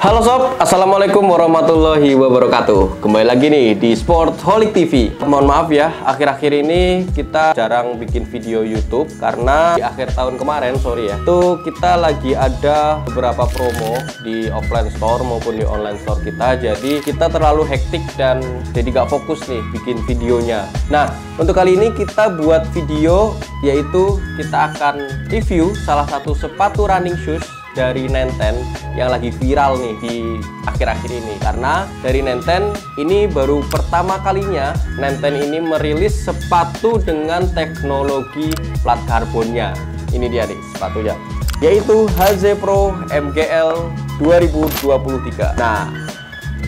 Halo sob, assalamualaikum warahmatullahi wabarakatuh. Kembali lagi nih di Sportholic TV. Mohon maaf ya, akhir-akhir ini kita jarang bikin video YouTube karena di akhir tahun kemarin, itu kita lagi ada beberapa promo di offline store maupun di online store kita. Jadi kita terlalu hektik dan jadi gak fokus nih bikin videonya. Nah, untuk kali ini kita buat video, yaitu kita akan review salah satu sepatu running shoes dari Nenten yang lagi viral nih di akhir-akhir ini. Karena dari Nenten ini baru pertama kalinya Nenten ini merilis sepatu dengan teknologi plat karbonnya. Ini dia nih sepatunya, yaitu HZ Pro MGL 2023. Nah,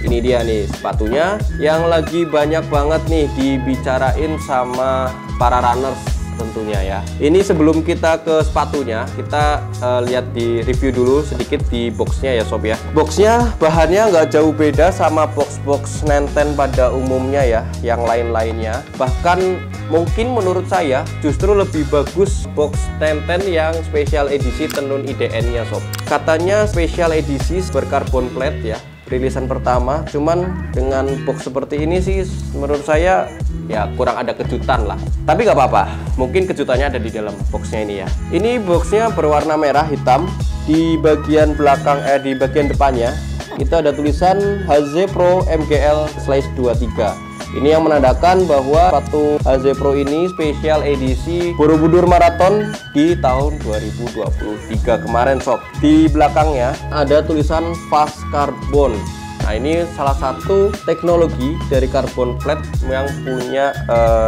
ini dia nih sepatunya yang lagi banyak banget nih dibicarain sama para runners tentunya ya. Ini sebelum kita ke sepatunya, kita lihat di review dulu sedikit di boxnya ya sob ya. Boxnya bahannya nggak jauh beda sama box-box Nenten pada umumnya ya, yang lain-lainnya. Bahkan mungkin menurut saya justru lebih bagus box Nenten yang special edisi tenun IDN-nya sob. Katanya special edisi berkarbon plate ya, rilisan pertama. Cuman dengan box seperti ini sih menurut saya ya kurang ada kejutan lah. Tapi nggak apa-apa, mungkin kejutannya ada di dalam boxnya ini ya. Ini boxnya berwarna merah hitam. Di bagian belakang, di bagian depannya itu ada tulisan HZ Pro MGL/23. Ini yang menandakan bahwa sepatu HZ Pro ini spesial edisi Borobudur Marathon di tahun 2023 kemarin sob. Di belakangnya ada tulisan Fast Carbon. Nah, ini salah satu teknologi dari carbon plate yang punya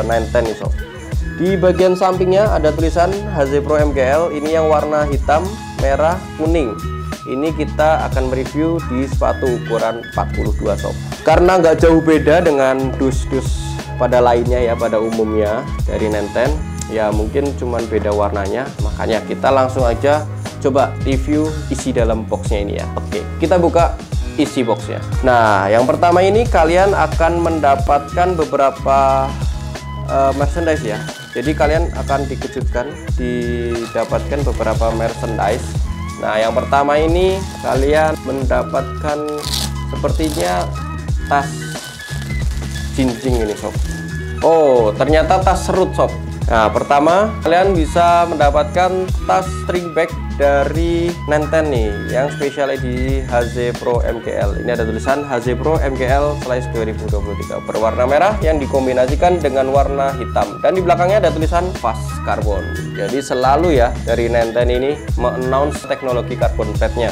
Nenten nih sob. Di bagian sampingnya ada tulisan HZ Pro MGL, ini yang warna hitam, merah, kuning. Ini kita akan mereview di sepatu ukuran 42 sob. Karena nggak jauh beda dengan dus-dus pada lainnya ya, pada umumnya dari Nenten, ya mungkin cuman beda warnanya. Makanya kita langsung aja coba review isi dalam boxnya ini ya. Oke, kita buka isi boxnya. Nah, yang pertama ini kalian akan mendapatkan beberapa merchandise ya. Jadi kalian akan dikejutkan, didapatkan beberapa merchandise. Nah, yang pertama ini kalian mendapatkan sepertinya tas jinjing ini sob. Oh, ternyata tas serut sob. Nah, pertama kalian bisa mendapatkan tas string bag dari Nenten nih yang spesial edisi HZ Pro MGL. Ini ada tulisan HZ Pro MGL/2023 berwarna merah yang dikombinasikan dengan warna hitam, dan di belakangnya ada tulisan Fast Carbon. Jadi selalu ya dari Nenten ini me-announce teknologi carbon plate-nya.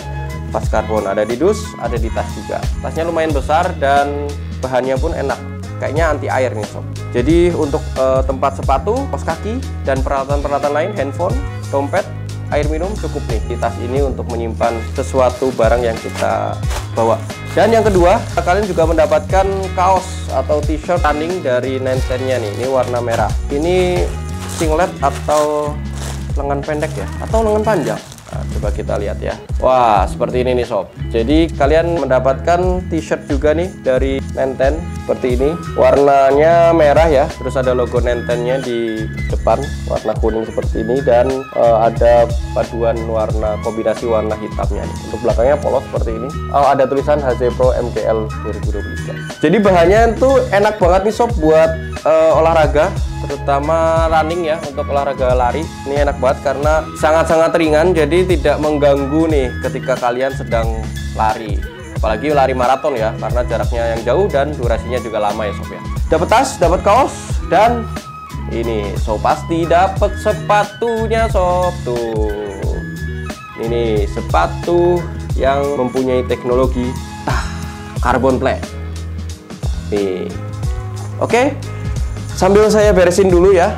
Fast Carbon ada di dus, ada di tas juga. Tasnya lumayan besar dan bahannya pun enak. Kayaknya anti air nih sob. Jadi untuk tempat sepatu, kaos kaki, dan peralatan-peralatan lain, handphone, dompet, air minum cukup nih di tas ini untuk menyimpan sesuatu barang yang kita bawa. Dan yang kedua, kalian juga mendapatkan kaos atau t-shirt running dari Nenten-nya nih. Ini warna merah. Ini singlet atau lengan pendek ya, atau lengan panjang. Nah, coba kita lihat ya. Wah, seperti ini nih sob. Jadi kalian mendapatkan t-shirt juga nih dari Nenten seperti ini. Warnanya merah ya, terus ada logo Nenten-nya di depan warna kuning seperti ini, dan ada paduan warna, kombinasi warna hitamnya nih. Untuk belakangnya polos seperti ini. Oh, ada tulisan HZ Pro MGL 2023. Jadi bahannya itu enak banget nih sob buat olahraga, terutama running ya, untuk olahraga lari. Ini enak banget karena sangat-sangat ringan, jadi tidak mengganggu nih ketika kalian sedang lari, apalagi lari maraton ya, karena jaraknya yang jauh dan durasinya juga lama ya sob ya. Dapat tas, dapat kaos, dan ini so pasti dapat sepatunya sob. Tuh, ini sepatu yang mempunyai teknologi carbon plate nih. Oke, sambil saya beresin dulu ya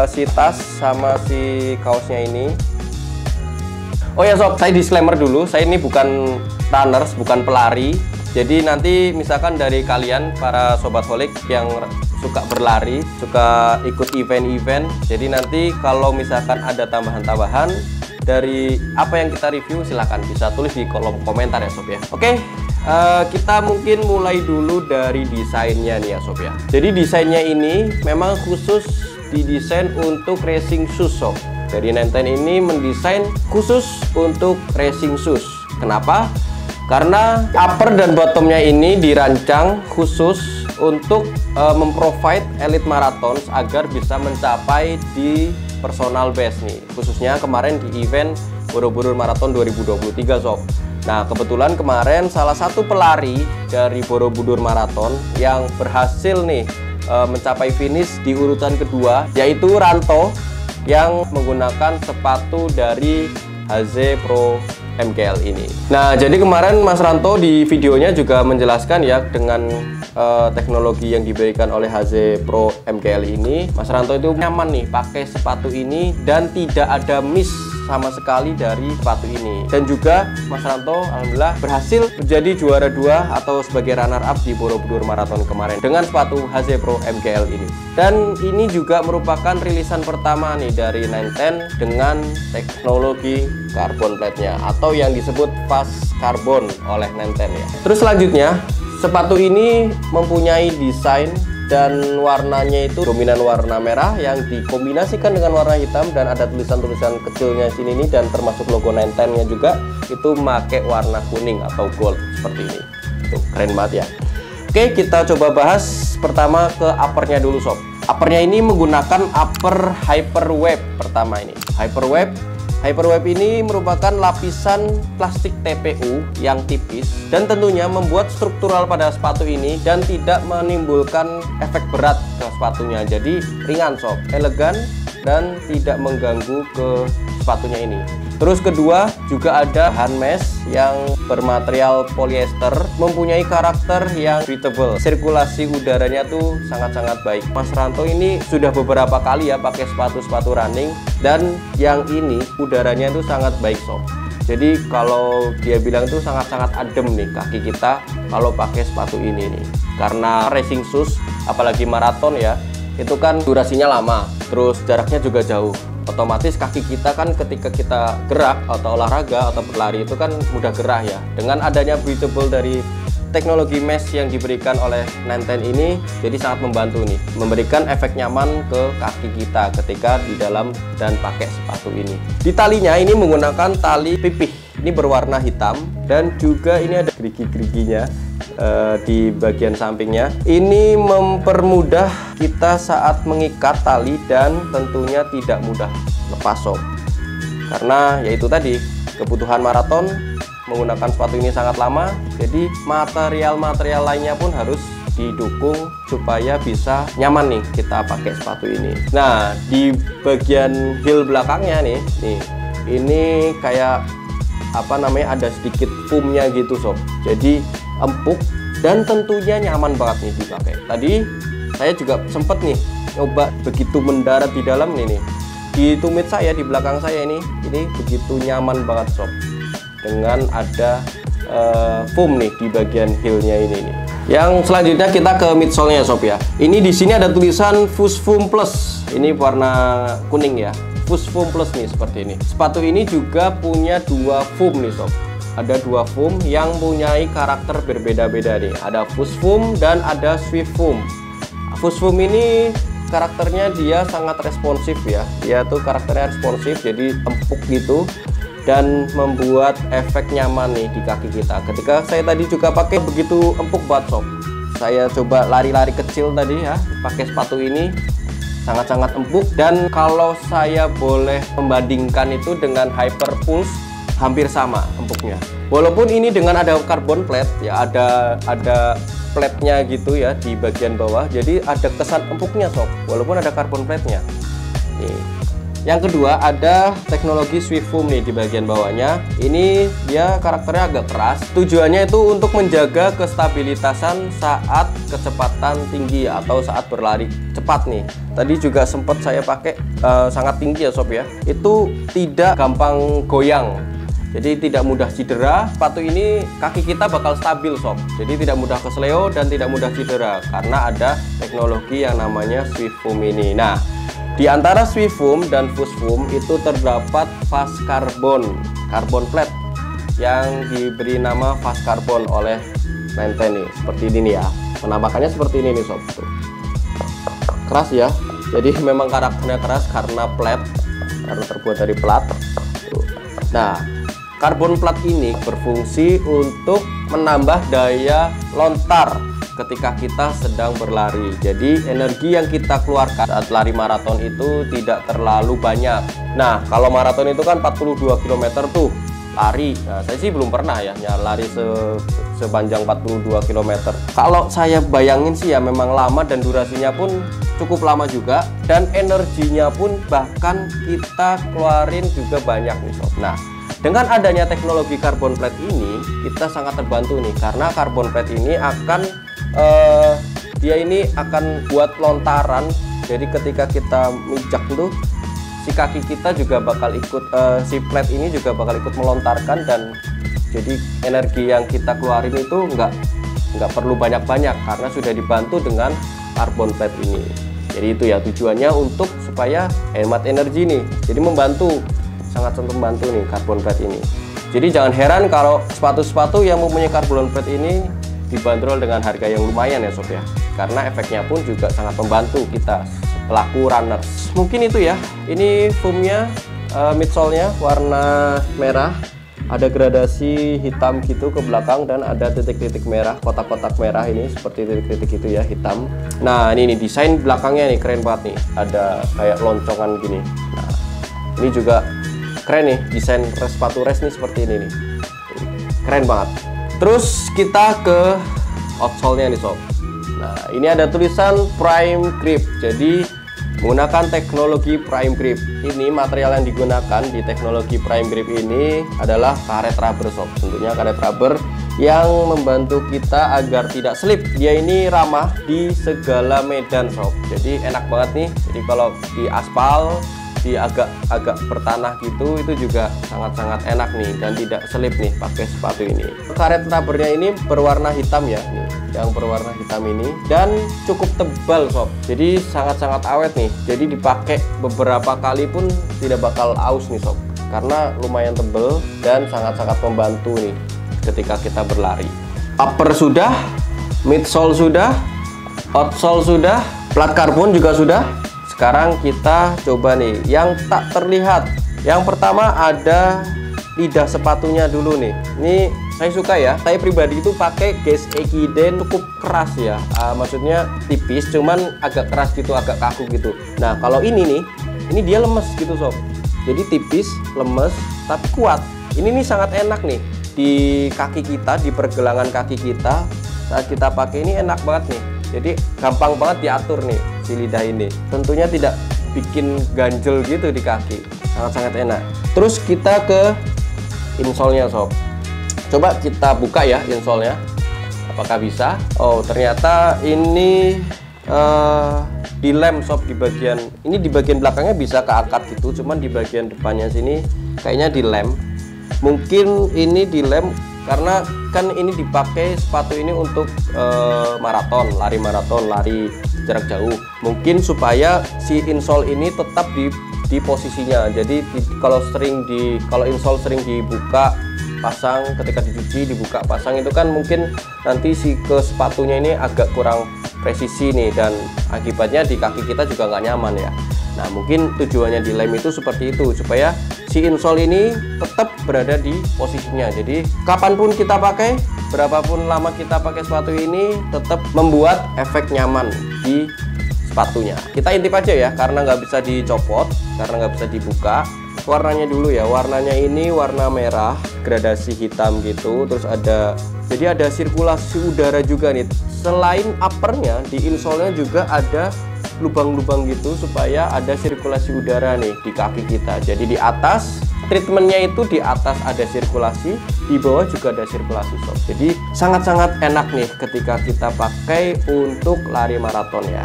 si tas sama si kaosnya ini. Oh ya sob, saya disclaimer dulu, saya ini bukan runners, bukan pelari. Jadi nanti misalkan dari kalian para sobat holik yang suka berlari, suka ikut event-event, jadi nanti kalau misalkan ada tambahan-tambahan dari apa yang kita review, silahkan bisa tulis di kolom komentar ya sob ya. Oke, kita mungkin mulai dulu dari desainnya nih ya sob ya. Jadi desainnya ini memang khusus didesain untuk racing shoes sob. Jadi Nenten ini mendesain khusus untuk racing shoes. Kenapa? Karena upper dan bottomnya ini dirancang khusus untuk memprovide elite marathons agar bisa mencapai di personal best nih, khususnya kemarin di event Borobudur Marathon 2023 sob. Nah kebetulan kemarin salah satu pelari dari Borobudur Marathon yang berhasil nih mencapai finish di urutan kedua, yaitu Ranto yang menggunakan sepatu dari HZ Pro MKL ini. Nah jadi kemarin Mas Ranto di videonya juga menjelaskan ya, dengan teknologi yang diberikan oleh HZ Pro MKL ini, Mas Ranto itu nyaman nih pakai sepatu ini dan tidak ada miss sama sekali dari sepatu ini. Dan juga Mas Ranto alhamdulillah berhasil menjadi juara 2 atau sebagai runner up di Borobudur Marathon kemarin dengan sepatu HZ Pro MKL ini. Dan ini juga merupakan rilisan pertama nih dari 910 dengan teknologi carbon plate-nya atau yang disebut fast carbon oleh 910 ya. Terus selanjutnya, sepatu ini mempunyai desain dan warnanya itu dominan warna merah yang dikombinasikan dengan warna hitam, dan ada tulisan-tulisan kecilnya sini nih, dan termasuk logo 910-nya juga itu pakai warna kuning atau gold seperti ini. Tuh, keren banget ya. Oke, kita coba bahas pertama ke uppernya dulu sob. Uppernya ini menggunakan upper Hyperweb pertama ini. Hyperweb ini merupakan lapisan plastik TPU yang tipis dan tentunya membuat struktural pada sepatu ini dan tidak menimbulkan efek berat ke sepatunya. Jadi ringan sob, elegan dan tidak mengganggu ke sepatunya ini. Terus kedua, juga ada hand mesh yang bermaterial polyester, mempunyai karakter yang breathable. Sirkulasi udaranya tuh sangat-sangat baik. Mas Ranto ini sudah beberapa kali ya pakai sepatu-sepatu running, dan yang ini udaranya tuh sangat baik sob. Jadi kalau dia bilang tuh sangat-sangat adem nih kaki kita kalau pakai sepatu ini nih. Karena racing shoes, apalagi maraton ya, itu kan durasinya lama, terus jaraknya juga jauh. Otomatis kaki kita kan ketika kita gerak atau olahraga atau berlari itu kan mudah gerah ya. Dengan adanya breathable dari teknologi mesh yang diberikan oleh 910 ini, jadi sangat membantu nih, memberikan efek nyaman ke kaki kita ketika di dalam dan pakai sepatu ini. Di talinya ini menggunakan tali pipih, ini berwarna hitam, dan juga ini ada gerigi-geriginya di bagian sampingnya. Ini mempermudah kita saat mengikat tali dan tentunya tidak mudah lepas sob. Karena yaitu tadi, kebutuhan maraton menggunakan sepatu ini sangat lama, jadi material-material lainnya pun harus didukung supaya bisa nyaman nih kita pakai sepatu ini. Nah, di bagian heel belakangnya nih, ini kayak apa namanya, ada sedikit foamnya gitu sob. Jadi empuk dan tentunya nyaman banget nih dipakai. Tadi saya juga sempet nih coba begitu mendarat di dalam nih, di tumit saya, di belakang saya ini begitu nyaman banget sob, dengan ada foam nih di bagian heelnya ini nih. Yang selanjutnya kita ke midsole-nya sob ya. Ini di sini ada tulisan Fus Foam Plus. Ini warna kuning ya. Fus Foam Plus nih seperti ini. Sepatu ini juga punya dua foam nih sob. Ada dua foam yang mempunyai karakter berbeda-beda nih. Ada Fus Foam dan ada Swift Foam. Fus Foam ini karakternya dia sangat responsif ya. Dia tuh karakternya responsif, jadi empuk gitu dan membuat efek nyaman nih di kaki kita. Ketika saya tadi juga pakai begitu empuk banget sob. Saya coba lari-lari kecil tadi ya, pakai sepatu ini sangat-sangat empuk, dan kalau saya boleh membandingkan itu dengan Hyperpulse hampir sama empuknya. Walaupun ini dengan ada carbon plate ya, ada plate-nya gitu ya di bagian bawah, jadi ada kesan empuknya sob walaupun ada carbon plate-nya. Nih. Yang kedua ada teknologi Swift Foam nih di bagian bawahnya. Ini dia karakternya agak keras. Tujuannya itu untuk menjaga kestabilitasan saat kecepatan tinggi atau saat berlari cepat nih. Tadi juga sempat saya pakai sangat tinggi ya sob ya. Itu tidak gampang goyang. Jadi tidak mudah cedera. Sepatu ini kaki kita bakal stabil sob. Jadi tidak mudah kesleo dan tidak mudah cedera karena ada teknologi yang namanya Swift Foam ini. Nah, di antara Swift Foam dan Fus Foam itu terdapat fast carbon plate yang diberi nama fast carbon oleh 910 nih. Seperti ini nih ya. Penampakannya seperti ini nih sob. Tuh. Keras ya. Jadi memang karakternya keras karena plate, karena terbuat dari plat. Tuh. Nah, Karbon plat ini berfungsi untuk menambah daya lontar ketika kita sedang berlari. Jadi energi yang kita keluarkan saat lari maraton itu tidak terlalu banyak. Nah, kalau maraton itu kan 42 km tuh lari. Nah, saya sih belum pernah ya lari sepanjang 42 km. Kalau saya bayangin sih ya memang lama dan durasinya pun cukup lama juga, dan energinya pun bahkan kita keluarin juga banyak nih sob. Nah, dengan adanya teknologi karbon plate ini kita sangat terbantu nih, karena karbon plate ini akan dia ini akan buat lontaran. Jadi ketika kita mijak tuh si kaki kita juga bakal ikut, si plate ini juga bakal ikut melontarkan, dan jadi energi yang kita keluarin itu nggak perlu banyak-banyak karena sudah dibantu dengan karbon plate ini. Jadi itu ya tujuannya untuk supaya hemat energi nih. Jadi membantu, sangat membantu nih karbon plate ini. Jadi jangan heran kalau sepatu-sepatu yang mempunyai karbon plate ini dibanderol dengan harga yang lumayan ya sob ya, karena efeknya pun juga sangat membantu kita pelaku runners. Mungkin itu ya, ini foamnya, midsole-nya warna merah, ada gradasi hitam gitu ke belakang, dan ada titik-titik merah, kotak-kotak merah ini seperti titik-titik itu ya, hitam. Nah ini nih desain belakangnya nih keren banget nih, ada kayak loncongan gini. Nah ini juga keren nih, desain sepatu race nih seperti ini nih, keren banget. Terus kita ke outsole-nya nih sob. Nah ini ada tulisan Prime Grip, jadi menggunakan teknologi Prime Grip. Ini material yang digunakan di teknologi Prime Grip ini adalah karet rubber sob. Tentunya karet rubber yang membantu kita agar tidak slip. Dia ini ramah di segala medan sob, jadi enak banget nih. Jadi kalau di aspal, di agak bertanah gitu, itu juga sangat-sangat enak nih, dan tidak selip nih pakai sepatu ini. Karet rubbernya ini berwarna hitam ya, nih yang berwarna hitam ini, dan cukup tebal sob, jadi sangat-sangat awet nih. Jadi dipakai beberapa kali pun tidak bakal aus nih sob, karena lumayan tebal dan sangat-sangat membantu nih ketika kita berlari. Upper sudah, midsole sudah, outsole sudah, plat karbon juga sudah. Sekarang kita coba nih yang tak terlihat. Yang pertama ada lidah sepatunya dulu nih. Ini saya suka ya, saya pribadi itu pakai Guess Ekiden, cukup keras ya, maksudnya tipis cuman agak keras gitu, agak kaku gitu. Nah kalau ini nih, ini dia lemes gitu sob, jadi tipis, lemes, tapi kuat. Ini nih sangat enak nih di kaki kita, di pergelangan kaki kita. Saat kita pakai ini enak banget nih, jadi gampang banget diatur nih si lidah ini. Tentunya tidak bikin ganjel gitu di kaki, sangat-sangat enak. Terus kita ke insole-nya sob. Coba kita buka ya insole-nya, apakah bisa? Oh ternyata ini dilem sob di bagian ini, di bagian belakangnya bisa keangkat gitu, cuman di bagian depannya sini kayaknya dilem. Mungkin ini dilem karena kan ini dipakai sepatu ini untuk maraton, lari jarak jauh. Mungkin supaya si insole ini tetap di posisinya. Jadi kalau insole sering dibuka pasang, ketika dicuci dibuka pasang, itu kan mungkin nanti si ke sepatunya ini agak kurang presisi nih, dan akibatnya di kaki kita juga nggak nyaman ya. Nah mungkin tujuannya dilem itu seperti itu, supaya si insole ini tetap berada di posisinya. Jadi kapanpun kita pakai, berapapun lama kita pakai sepatu ini, tetap membuat efek nyaman di sepatunya. Kita intip aja ya, karena nggak bisa dicopot, karena nggak bisa dibuka. Warnanya dulu ya, warnanya ini warna merah gradasi hitam gitu. Terus jadi ada sirkulasi udara juga nih. Selain uppernya, di insole-nya juga ada lubang-lubang gitu supaya ada sirkulasi udara nih di kaki kita. Jadi di atas treatmentnya itu, di atas ada sirkulasi, di bawah juga ada sirkulasi sob. Jadi sangat-sangat enak nih ketika kita pakai untuk lari maraton ya.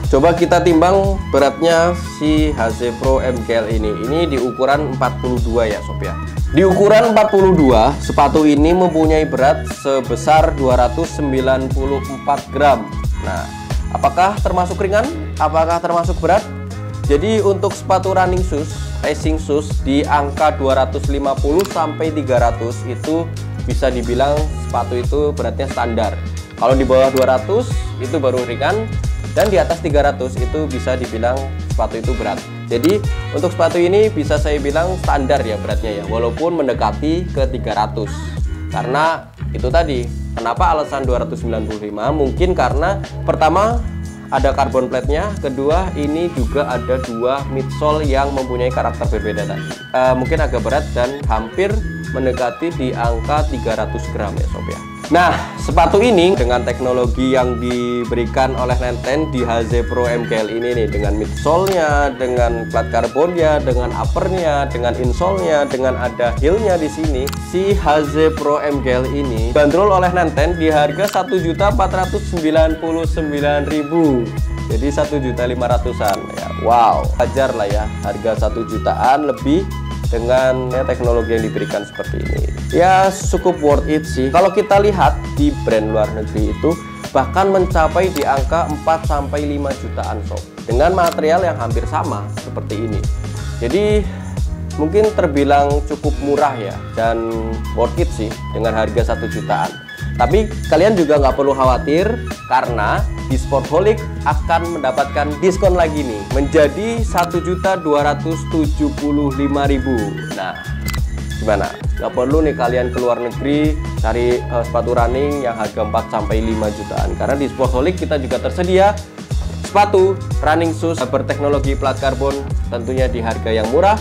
Coba kita timbang beratnya si HZ Pro MGL ini. Ini di ukuran 42 ya sob ya. Di ukuran 42, sepatu ini mempunyai berat sebesar 294 gram. Nah, apakah termasuk ringan? Apakah termasuk berat? Jadi untuk sepatu running shoes, racing shoes di angka 250 sampai 300 itu bisa dibilang sepatu itu beratnya standar. Kalau di bawah 200 itu baru ringan, dan di atas 300 itu bisa dibilang sepatu itu berat. Jadi untuk sepatu ini bisa saya bilang standar ya beratnya ya, walaupun mendekati ke 300. Karena itu tadi, kenapa alasan 295? Mungkin karena pertama ada carbon plate-nya, kedua ini juga ada dua midsole yang mempunyai karakter berbeda tadi. Mungkin agak berat dan hampir mendekati di angka 300 gram ya sob ya. Nah, sepatu ini dengan teknologi yang diberikan oleh Nenten di HZ Pro MGL ini nih, dengan midsole-nya, dengan plat karbonnya, dengan upper-nya, dengan insole-nya, dengan ada heel-nya di sini, si HZ Pro MGL ini bandrol oleh Nenten di harga 1.499.000. Jadi 1.500.000-an ya. Wow, wajar lah ya harga 1 jutaan lebih dengan teknologi yang diberikan seperti ini. Ya cukup worth it sih. Kalau kita lihat di brand luar negeri itu bahkan mencapai di angka 4-5 jutaan sob, dengan material yang hampir sama seperti ini. Jadi mungkin terbilang cukup murah ya, dan worth it sih dengan harga 1 jutaan. Tapi kalian juga nggak perlu khawatir, karena di Sportholic akan mendapatkan diskon lagi nih, menjadi 1.275.000. Nah, gimana? Nggak perlu nih kalian ke luar negeri cari sepatu running yang harga 4-5 jutaan, karena di Sportholic kita juga tersedia sepatu running shoes berteknologi plat karbon, tentunya di harga yang murah.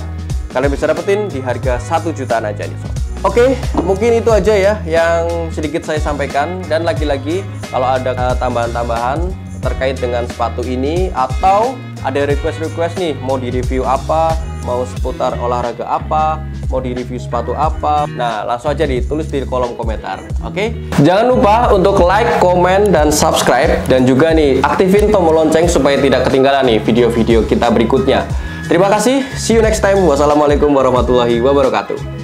Kalian bisa dapetin di harga 1 jutaan aja nih sob. Oke, mungkin itu aja ya yang sedikit saya sampaikan. Dan lagi-lagi kalau ada tambahan-tambahan terkait dengan sepatu ini, atau ada request-request nih, mau di-review apa, mau seputar olahraga apa, mau di-review sepatu apa, nah langsung aja ditulis di kolom komentar. Oke? Jangan lupa untuk like, komen, dan subscribe, dan juga nih aktifin tombol lonceng supaya tidak ketinggalan nih video-video kita berikutnya. Terima kasih, see you next time. Wassalamualaikum warahmatullahi wabarakatuh.